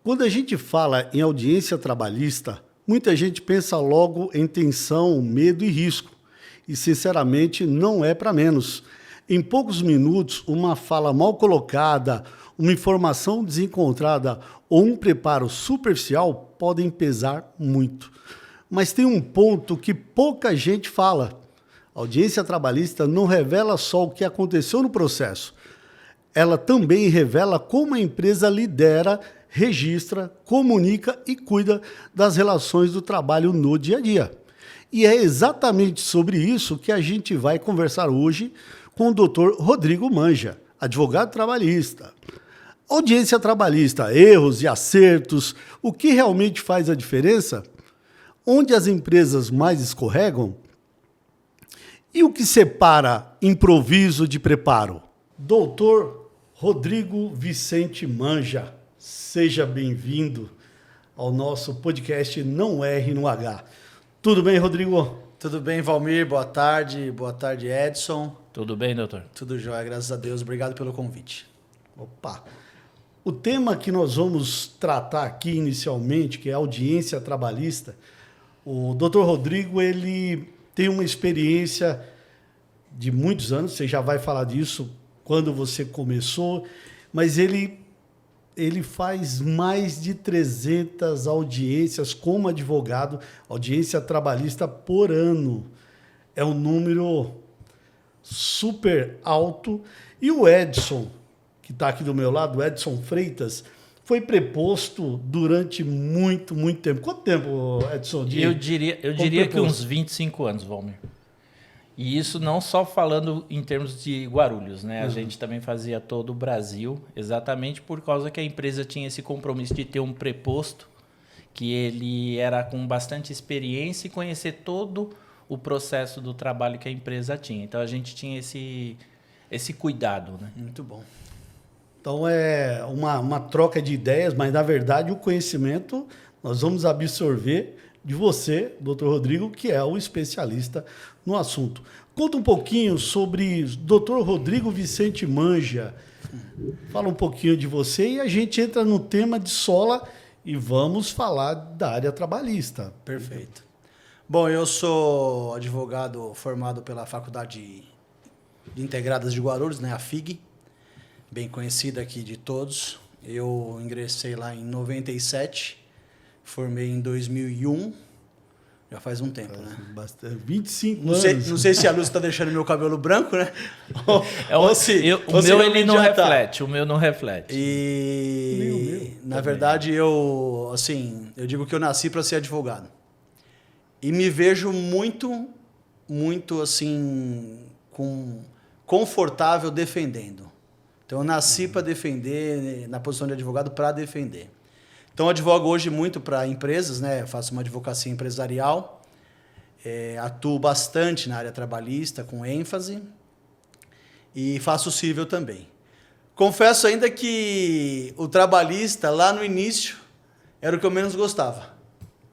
Quando a gente fala em audiência trabalhista, muita gente pensa logo em tensão, medo e risco. E, sinceramente, não é para menos. Em poucos minutos, uma fala mal colocada, uma informação desencontrada ou um preparo superficial podem pesar muito. Mas tem um ponto que pouca gente fala. A audiência trabalhista não revela só o que aconteceu no processo. Ela também revela como a empresa lidera, registra, comunica e cuida das relações do trabalho no dia a dia. E é exatamente sobre isso que a gente vai conversar hoje com o Dr. Rodrigo Manja, advogado trabalhista. Audiência trabalhista, erros e acertos, o que realmente faz a diferença? Onde as empresas mais escorregam? E o que separa improviso de preparo? Doutor Rodrigo Vicente Manja, seja bem-vindo ao nosso podcast Não Erre no H. Tudo bem, Rodrigo? Tudo bem, Valmir? Boa tarde, Edson. Tudo bem, doutor? Tudo jóia, graças a Deus. Obrigado pelo convite. Opa! O tema que nós vamos tratar aqui inicialmente, que é a audiência trabalhista, o doutor Rodrigo, ele tem uma experiência de muitos anos, você já vai falar disso quando você começou, mas ele faz mais de 300 audiências como advogado, audiência trabalhista por ano. É um número super alto. E o Edson, que está aqui do meu lado, o Edson Freitas, foi preposto durante muito, muito tempo. Quanto tempo, Edson? Eu diria que uns 25 anos, Valmir. E isso não só falando em termos de Guarulhos, né? A gente também fazia todo o Brasil, exatamente por causa que a empresa tinha esse compromisso de ter um preposto, que ele era com bastante experiência e conhecer todo o processo do trabalho que a empresa tinha. Então, a gente tinha esse cuidado, né? Muito bom. Então, é uma troca de ideias, mas, na verdade, o conhecimento nós vamos absorver de você, doutor Rodrigo, que é o especialista no assunto. Conta um pouquinho sobre doutor Rodrigo Vicente Manja. Fala um pouquinho de você e a gente entra no tema de sola e vamos falar da área trabalhista. Perfeito. Bom, eu sou advogado formado pela Faculdade de Integradas de Guarulhos, né, a FIG, bem conhecida aqui de todos. Eu ingressei lá em 97, formei em 2001, já faz um tempo, né? Bastante, 25 anos. Não sei se a luz está deixando meu cabelo branco, né? O meu ele não reflete, o meu não reflete. E na verdade eu digo que eu nasci para ser advogado. E me vejo muito assim confortável defendendo. Então eu nasci para defender, na posição de advogado para defender. Então eu advogo hoje muito para empresas, né? Faço uma advocacia empresarial, atuo bastante na área trabalhista, com ênfase, e faço cível também. Confesso ainda que o trabalhista, lá no início, era o que eu menos gostava.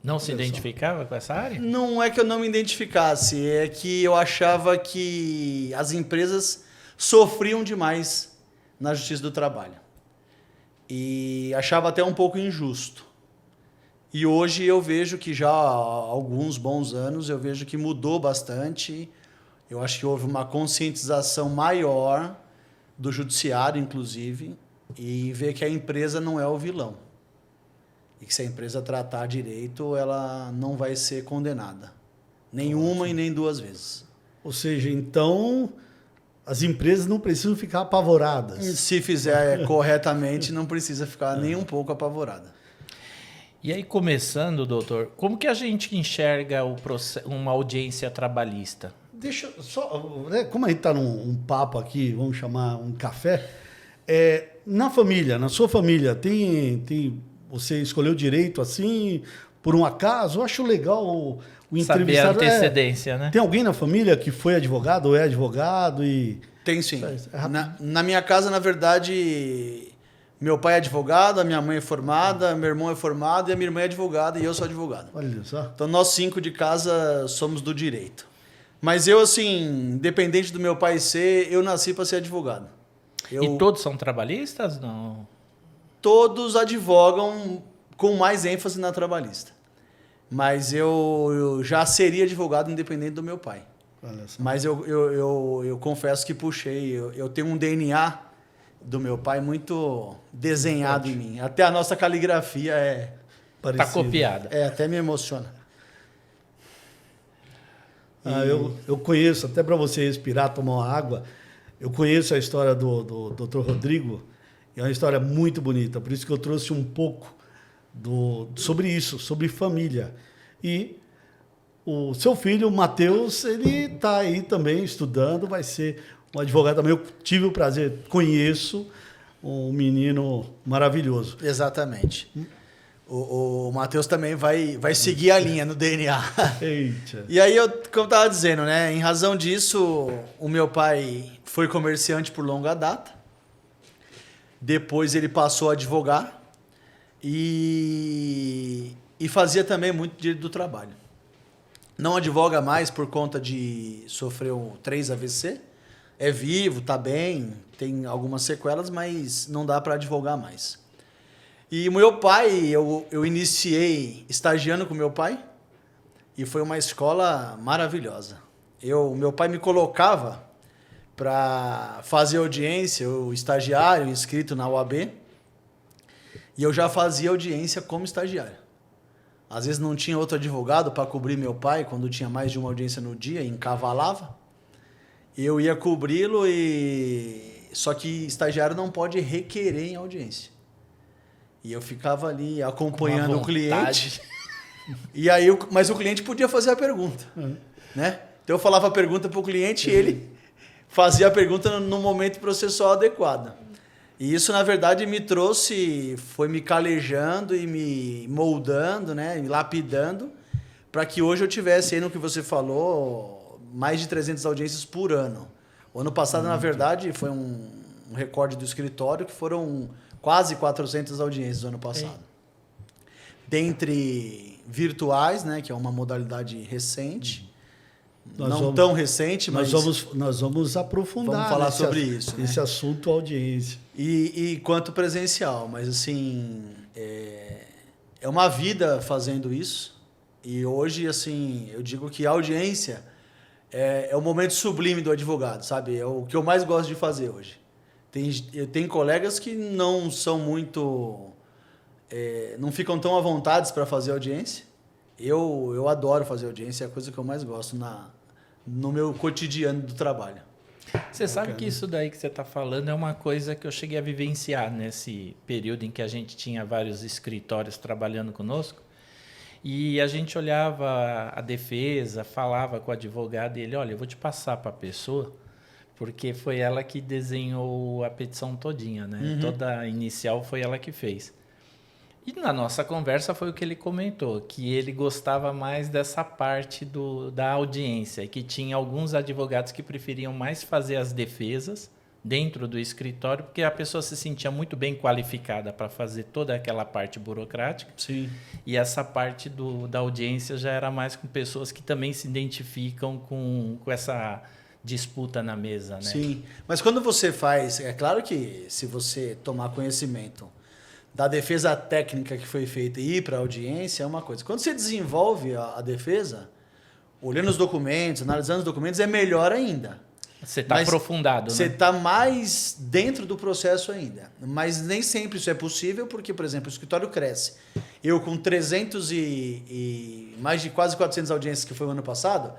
Não se identificava com essa área? Não é que eu não me identificasse, é que eu achava que as empresas sofriam demais na justiça do trabalho. E achava até um pouco injusto. E hoje eu vejo que já há alguns bons anos, eu vejo que mudou bastante. Eu acho que houve uma conscientização maior do judiciário, inclusive, e ver que a empresa não é o vilão. E que se a empresa tratar direito, ela não vai ser condenada. Nem uma e nem duas vezes. Ou seja, então, as empresas não precisam ficar apavoradas. Se fizer corretamente, não precisa ficar nem um pouco apavorada. E aí, começando, doutor, como que a gente enxerga uma audiência trabalhista? Deixa só, né, como a gente está num papo aqui, vamos chamar um café, na família, na sua família, você escolheu direito assim, por um acaso? Eu acho legal o entrevistado. Saber a antecedência, né? Tem alguém na família que foi advogado ou é advogado? Tem sim. Na minha casa, na verdade, meu pai é advogado, a minha mãe é formada, meu irmão é formado e a minha irmã é advogada e eu sou advogado. Olha só. Então, nós 5 de casa somos do direito. Mas eu, assim, independente do meu pai ser, eu nasci para ser advogado. E todos são trabalhistas? Não. todos advogam com mais ênfase na trabalhista. Mas eu já seria advogado independente do meu pai. Mas eu confesso que puxei. Eu tenho um DNA do meu pai muito desenhado em mim. Até a nossa caligrafia é... Tá copiada. Até me emociona. Eu conheço, até para você respirar, tomar uma água, eu conheço a história do Dr. Rodrigo, é uma história muito bonita, por isso que eu trouxe um pouco sobre isso, sobre família. E o seu filho, o Matheus, ele está aí também estudando, vai ser um advogado também. Eu tive o prazer, conheço um menino maravilhoso. Exatamente. O Matheus também vai seguir a linha no DNA. Eita. E aí, como eu estava dizendo, né? Em razão disso, o meu pai foi comerciante por longa data. Depois ele passou a advogar e fazia também muito direito do trabalho. Não advoga mais por conta de sofrer 3 AVC. É vivo, está bem, tem algumas sequelas, mas não dá para advogar mais. E o meu pai, eu iniciei estagiando com meu pai e foi uma escola maravilhosa. Meu pai me colocava para fazer audiência, eu estagiário, inscrito na UAB, e eu já fazia audiência como estagiário. Às vezes não tinha outro advogado para cobrir meu pai, quando tinha mais de uma audiência no dia, encavalava. Eu ia cobri-lo, só que estagiário não pode requerer em audiência. E eu ficava ali acompanhando o cliente. E aí, mas o cliente podia fazer a pergunta. Né? Então eu falava a pergunta para o cliente e ele fazia a pergunta no momento processual adequado. E isso, na verdade, foi me calejando e me moldando, né? Me lapidando, para que hoje eu tivesse aí no que você falou, mais de 300 audiências por ano. O ano passado, na verdade, foi um recorde do escritório, que foram quase 400 audiências no ano passado. Dentre virtuais, né, que é uma modalidade recente, tão recente, mas... Nós vamos aprofundar. Vamos falar sobre isso. Esse assunto, audiência. E quanto presencial, mas assim, é uma vida fazendo isso. E hoje, assim, eu digo que a audiência é o momento sublime do advogado, sabe? É o que eu mais gosto de fazer hoje. Tem colegas que não são muito... não ficam tão à vontade para fazer audiência. Eu adoro fazer audiência, é a coisa que eu mais gosto no meu cotidiano do trabalho. Você sabe que isso daí que você está falando é uma coisa que eu cheguei a vivenciar nesse período em que a gente tinha vários escritórios trabalhando conosco. E a gente olhava a defesa, falava com o advogado e ele, olha, eu vou te passar para a pessoa, porque foi ela que desenhou a petição todinha, né? Uhum. Toda a inicial foi ela que fez. E na nossa conversa foi o que ele comentou, que ele gostava mais dessa parte da audiência, e que tinha alguns advogados que preferiam mais fazer as defesas dentro do escritório, porque a pessoa se sentia muito bem qualificada para fazer toda aquela parte burocrática. Sim. E essa parte da audiência já era mais com pessoas que também se identificam com essa disputa na mesa, né? Sim, mas quando você faz... É claro que se você tomar conhecimento da defesa técnica que foi feita e ir para a audiência é uma coisa. Quando você desenvolve a defesa, olhando os documentos, analisando os documentos, é melhor ainda. Você está aprofundado, você né? está mais dentro do processo ainda. Mas nem sempre isso é possível, porque, por exemplo, o escritório cresce. Eu, com 300 e mais de quase 400 audiências que foi o ano passado,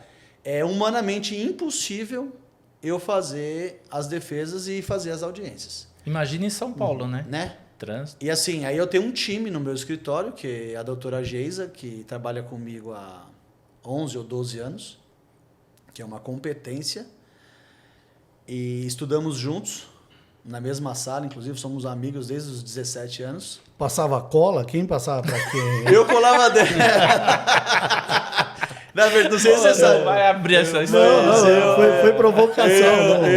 é humanamente impossível eu fazer as defesas e fazer as audiências. Imagina em São Paulo, né? Trânsito. E assim, aí eu tenho um time no meu escritório, que é a doutora Geisa, que trabalha comigo há 11 ou 12 anos, que é uma competência. E estudamos juntos, na mesma sala, inclusive somos amigos desde os 17 anos. Passava cola? Quem passava para quem? Eu colava dentro. Na verdade, não sei se você sabe. Vai abrir essa história. Não, foi provocação.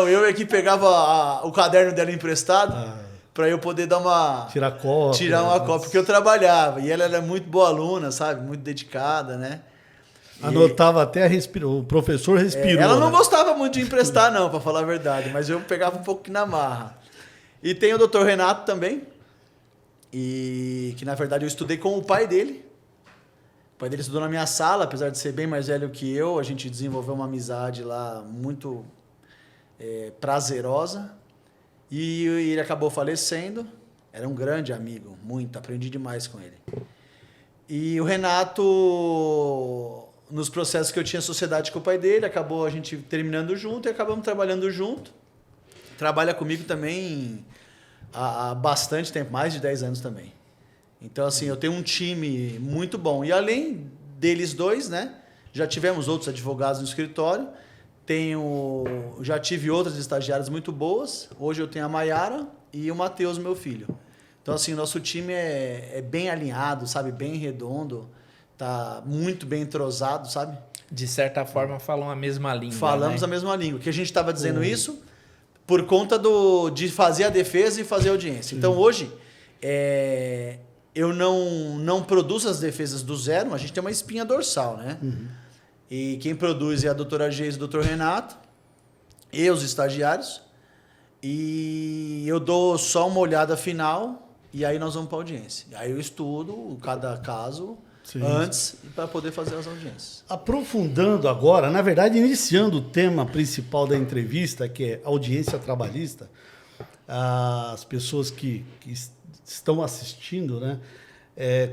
Eu é que pegava o caderno dela emprestado para eu poder dar uma... Tirar uma cópia, porque eu trabalhava. E ela era muito boa aluna, sabe? Muito dedicada, né? Anotava até o professor respirou. Ela não gostava muito de emprestar, não, para falar a verdade. Mas eu pegava um pouco na marra. E tem o Dr. Renato também, e que, na verdade, eu estudei com o pai dele. O pai dele estudou na minha sala, apesar de ser bem mais velho que eu. A gente desenvolveu uma amizade lá muito prazerosa. E ele acabou falecendo. Era um grande amigo, muito. Aprendi demais com ele. E o Renato, nos processos que eu tinha sociedade com o pai dele, acabou a gente terminando junto e acabamos trabalhando junto. Trabalha comigo também há bastante tempo, mais de 10 anos também. Então, assim, eu tenho um time muito bom. E além deles dois, né? Já tivemos outros advogados no escritório. Já tive outras estagiárias muito boas. Hoje eu tenho a Maiara e o Matheus, meu filho. Então, assim, o nosso time é bem alinhado, sabe? Bem redondo. Tá muito bem entrosado, sabe? De certa forma, falam a mesma língua. Falamos né? a mesma língua. Que a gente estava dizendo isso por conta de fazer a defesa e fazer a audiência. Então, hoje, eu não produzo as defesas do zero, a gente tem uma espinha dorsal, né? E quem produz é a doutora Geis e o doutor Renato, e os estagiários. E eu dou só uma olhada final e aí nós vamos para a audiência. Aí eu estudo cada caso antes para poder fazer as audiências. Aprofundando agora, na verdade, iniciando o tema principal da entrevista, que é audiência trabalhista, as pessoas que estão assistindo, né?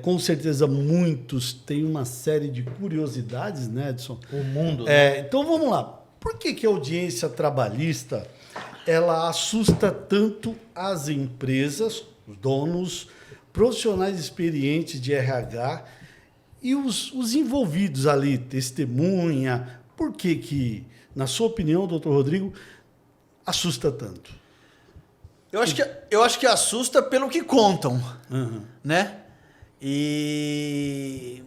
Com certeza muitos têm uma série de curiosidades, né, Edson? O mundo. Né? Então vamos lá. Por que a audiência trabalhista ela assusta tanto as empresas, os donos, profissionais experientes de RH e os envolvidos ali, testemunha? Por que, na sua opinião, doutor Rodrigo, assusta tanto? Eu acho que assusta pelo que contam, Uhum. né?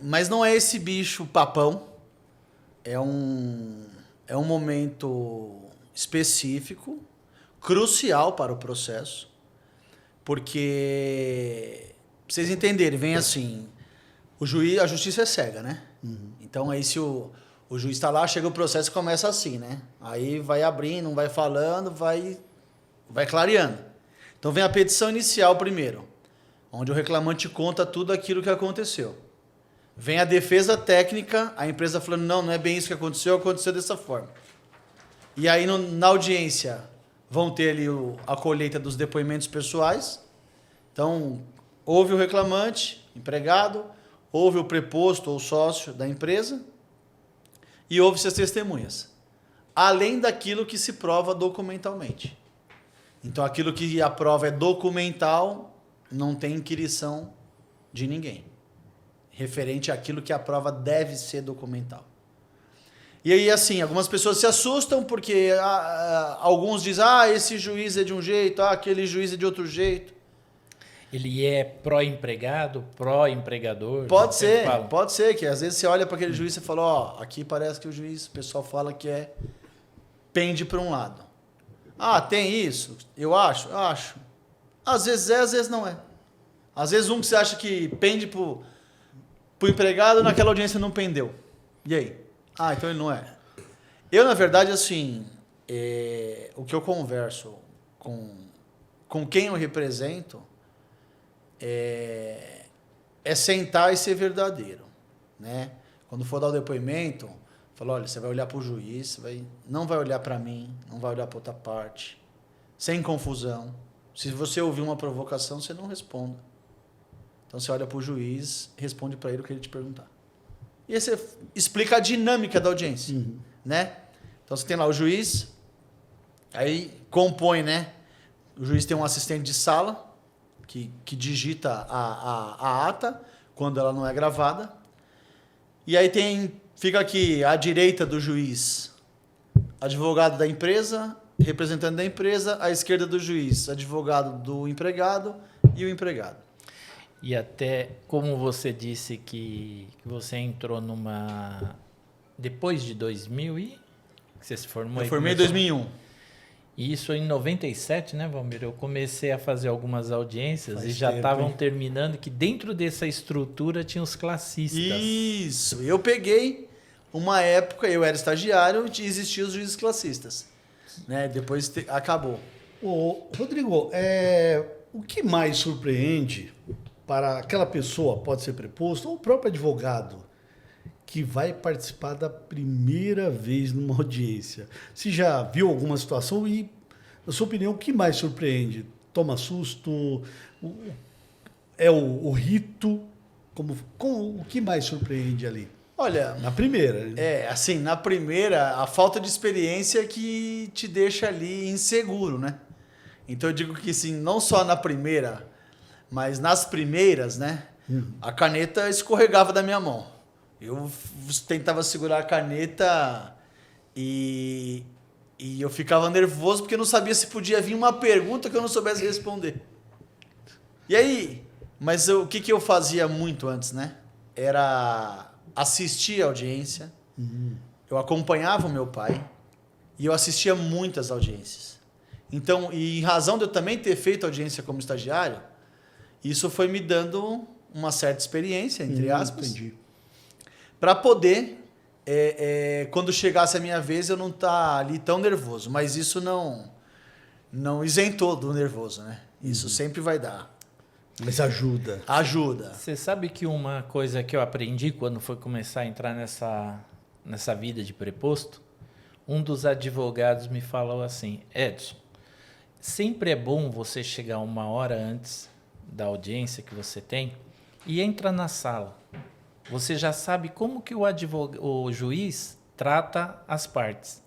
Mas não é esse bicho papão. É um momento específico, crucial para o processo, porque, pra vocês entenderem, vem assim, a justiça é cega, né? Então aí se o juiz está lá, chega o processo e começa assim, né? Aí vai abrindo, vai falando, vai clareando. Então vem a petição inicial primeiro, onde o reclamante conta tudo aquilo que aconteceu. Vem a defesa técnica, a empresa falando, não é bem isso que aconteceu dessa forma. E aí na audiência vão ter ali a colheita dos depoimentos pessoais. Então, houve o reclamante, empregado, houve o preposto ou sócio da empresa e houve-se as testemunhas. Além daquilo que se prova documentalmente. Então, aquilo que a prova é documental, não tem inquirição de ninguém. Referente àquilo que a prova deve ser documental. E aí, assim, algumas pessoas se assustam porque alguns dizem, esse juiz é de um jeito, aquele juiz é de outro jeito. Ele é pró-empregado, pró-empregador? Pode ser, que às vezes você olha para aquele juiz e fala, aqui parece que o pessoal fala que pende para um lado. Tem isso? Eu acho. Às vezes às vezes não é. Às vezes um que você acha que pende pro empregado, naquela audiência não pendeu. E aí? Então ele não é. Eu, na verdade, assim, o que eu converso com quem eu represento é sentar e ser verdadeiro, né? Quando for dar o depoimento, fala, olha, você vai olhar para o juiz, não vai olhar para mim, não vai olhar para outra parte, sem confusão. Se você ouvir uma provocação, você não responda. Então você olha para o juiz, responde para ele o que ele te perguntar. E aí você explica a dinâmica da audiência, né? Então você tem lá o juiz, aí compõe, né? O juiz tem um assistente de sala que digita a ata quando ela não é gravada. E aí fica aqui à direita do juiz, advogado da empresa, representante da empresa, à esquerda do juiz, advogado do empregado e o empregado. E até, como você disse que você entrou depois de 2000 que você se formou? Eu formei em 2001. E isso em 97, né, Valmir? Eu comecei a fazer algumas audiências e já estavam terminando, que dentro dessa estrutura tinha os classistas. Isso. Eu peguei uma época, eu era estagiário e existiam os juízes classistas. Né? Depois acabou. Rodrigo, O que mais surpreende para aquela pessoa, pode ser preposto, ou o próprio advogado, que vai participar da primeira vez numa audiência? Você já viu alguma situação e, na sua opinião, o que mais surpreende? Toma susto? É o rito? O que mais surpreende ali? Olha, Na primeira. assim, na primeira, a falta de experiência que te deixa ali inseguro, né? Então eu digo que, assim, não só na primeira, mas nas primeiras, né? A caneta escorregava da minha mão. Eu tentava segurar a caneta e eu ficava nervoso porque eu não sabia se podia vir uma pergunta que eu não soubesse responder. E aí, mas o que eu fazia muito antes, né? Era assistir a audiência, eu acompanhava o meu pai e eu assistia muitas audiências. Então, e em razão de eu também ter feito audiência como estagiário, isso foi me dando uma certa experiência, entre aspas, para poder, quando chegasse a minha vez, eu não estar ali tão nervoso. Mas isso não isentou do nervoso, né? Isso sempre vai dar. Mas ajuda. Ajuda. Você sabe que uma coisa que eu aprendi quando foi começar a entrar nessa vida de preposto, um dos advogados me falou assim: Edson, sempre é bom você chegar 1 hora antes da audiência que você tem e entra na sala. Você já sabe como que o juiz trata as partes.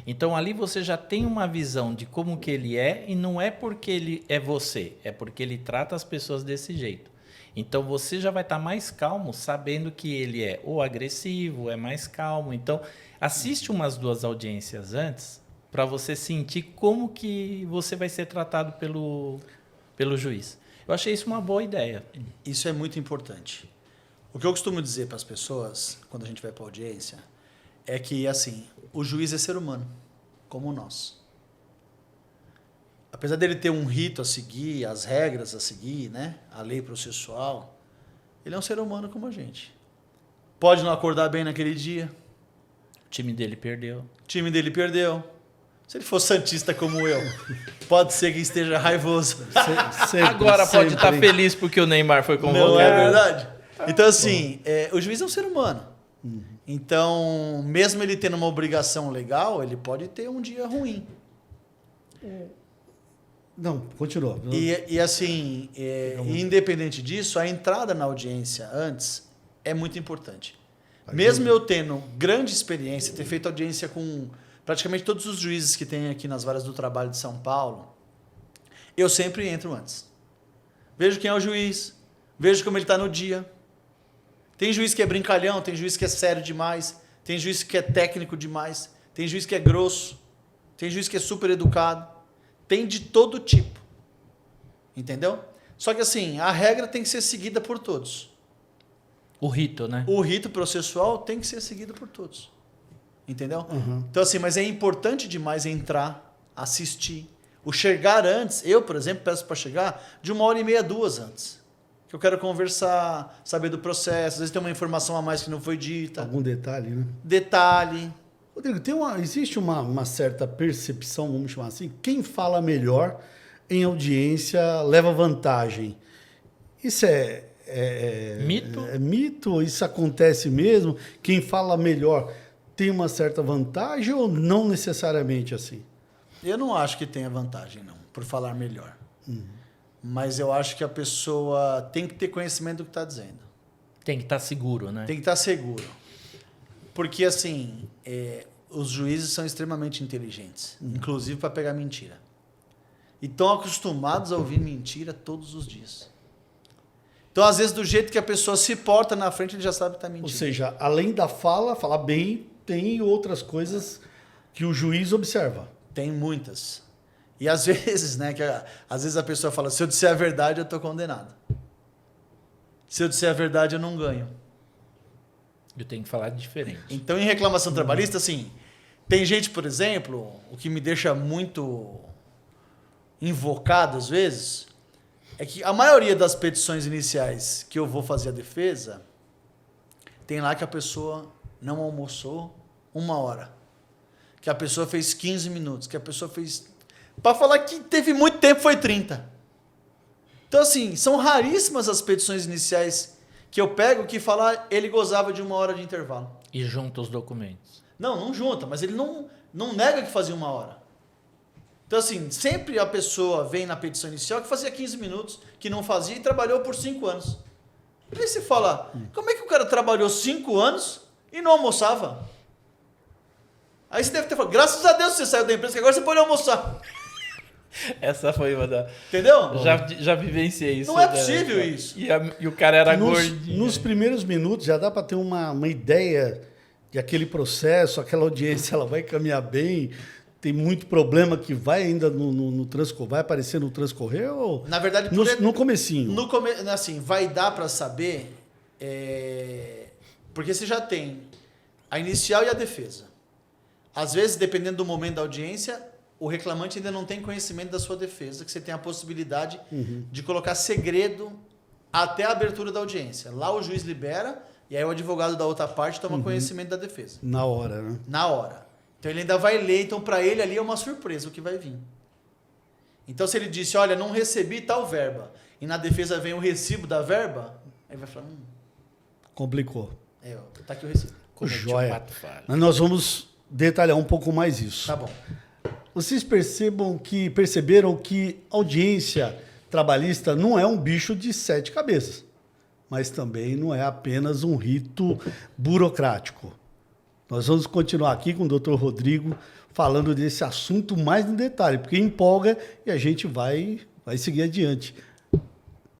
Então, ali você já tem uma visão de como que ele é, e não é porque ele é você, é porque ele trata as pessoas desse jeito. Então, você já vai estar mais calmo sabendo que ele é ou agressivo, é mais calmo. Então, assiste umas 2 audiências antes para você sentir como que você vai ser tratado pelo juiz. Eu achei isso uma boa ideia. Isso é muito importante. O que eu costumo dizer para as pessoas, quando a gente vai para a audiência, é que, assim, o juiz é ser humano, como nós. Apesar dele ter um rito a seguir, as regras a seguir, né? A lei processual, ele é um ser humano como a gente. Pode não acordar bem naquele dia. O time dele perdeu. O time dele perdeu. Se ele for santista como eu, pode ser que esteja raivoso. Agora pode estar feliz porque o Neymar foi convocado. Não é verdade? Então, assim, o juiz é um ser humano. Então, mesmo ele tendo uma obrigação legal, ele pode ter um dia ruim. Não, continua. E assim, independente disso, a entrada na audiência antes é muito importante. Mesmo eu tendo grande experiência, ter feito audiência com praticamente todos os juízes que tem aqui nas varas do trabalho de São Paulo, eu sempre entro antes. Vejo quem é o juiz, vejo como ele está no dia. Tem juiz que é brincalhão, tem juiz que é sério demais, tem juiz que é técnico demais, tem juiz que é grosso, tem juiz que é super educado, tem de todo tipo. Entendeu? Só que assim, a regra tem que ser seguida por todos. O rito, né? O rito processual tem que ser seguido por todos. Entendeu? Então assim, mas é importante demais entrar, assistir. O chegar antes, eu, por exemplo, peço para chegar de 1h30, 2 antes. Que eu quero conversar, saber do processo, às vezes tem uma informação a mais que não foi dita. Algum detalhe, né? Detalhe. Rodrigo, existe uma certa percepção, vamos chamar assim, quem fala melhor em audiência leva vantagem. Isso mito? É mito? Isso acontece mesmo? Quem fala melhor tem uma certa vantagem ou não necessariamente assim? Eu não acho que tenha vantagem, não, por falar melhor. Mas eu acho que a pessoa tem que ter conhecimento do que está dizendo. Tem que estar seguro, né? Tem que estar seguro. Porque, assim, os juízes são extremamente inteligentes, inclusive para pegar mentira. E estão acostumados a ouvir mentira todos os dias. Então, às vezes, do jeito que a pessoa se porta na frente, ele já sabe que está mentindo. Ou seja, além da falar bem, tem outras coisas que o juiz observa. Tem muitas. E às vezes, né, às vezes a pessoa fala, se eu disser a verdade, eu estou condenado. Se eu disser a verdade, eu não ganho. Eu tenho que falar diferente. Então, em reclamação trabalhista, assim, tem gente, por exemplo, o que me deixa muito invocado às vezes, é que a maioria das petições iniciais que eu vou fazer a defesa, tem lá que a pessoa não almoçou 1 hora, que a pessoa fez 15 minutos, que a pessoa fez... Para falar que teve muito tempo, foi 30. Então, assim, são raríssimas as petições iniciais que eu pego que falar ele gozava de 1 hora de intervalo. E junta os documentos. Não junta, mas ele não nega que fazia 1 hora. Então, assim, sempre a pessoa vem na petição inicial que fazia 15 minutos, que não fazia e trabalhou por 5 anos. E aí você fala, como é que o cara trabalhou 5 anos e não almoçava? Aí você deve ter falado, graças a Deus você saiu da empresa, que agora você pode almoçar. Essa foi uma da... Entendeu? Já vivenciei isso. Não é possível isso. E o cara era gordinho. Nos primeiros minutos já dá para ter uma ideia de aquele processo, aquela audiência, ela vai caminhar bem, tem muito problema que vai ainda no transcorrer, vai aparecer no transcorrer ou Na verdade, no comecinho? Assim, vai dar para saber, porque você já tem a inicial e a defesa. Às vezes, dependendo do momento da audiência, o reclamante ainda não tem conhecimento da sua defesa, que você tem a possibilidade de colocar segredo até a abertura da audiência. Lá o juiz libera e aí o advogado da outra parte toma conhecimento da defesa. Na hora, né? Na hora. Então ele ainda vai ler, então para ele ali é uma surpresa o que vai vir. Então se ele disse, olha, não recebi tal verba, e na defesa vem o recibo da verba, aí vai falar, Complicou. tá aqui o recibo. Joia. Mas nós vamos detalhar um pouco mais isso. Tá bom. Vocês perceberam que audiência trabalhista não é um bicho de 7 cabeças, mas também não é apenas um rito burocrático. Nós vamos continuar aqui com o Dr. Rodrigo falando desse assunto mais no detalhe, porque empolga e a gente vai seguir adiante.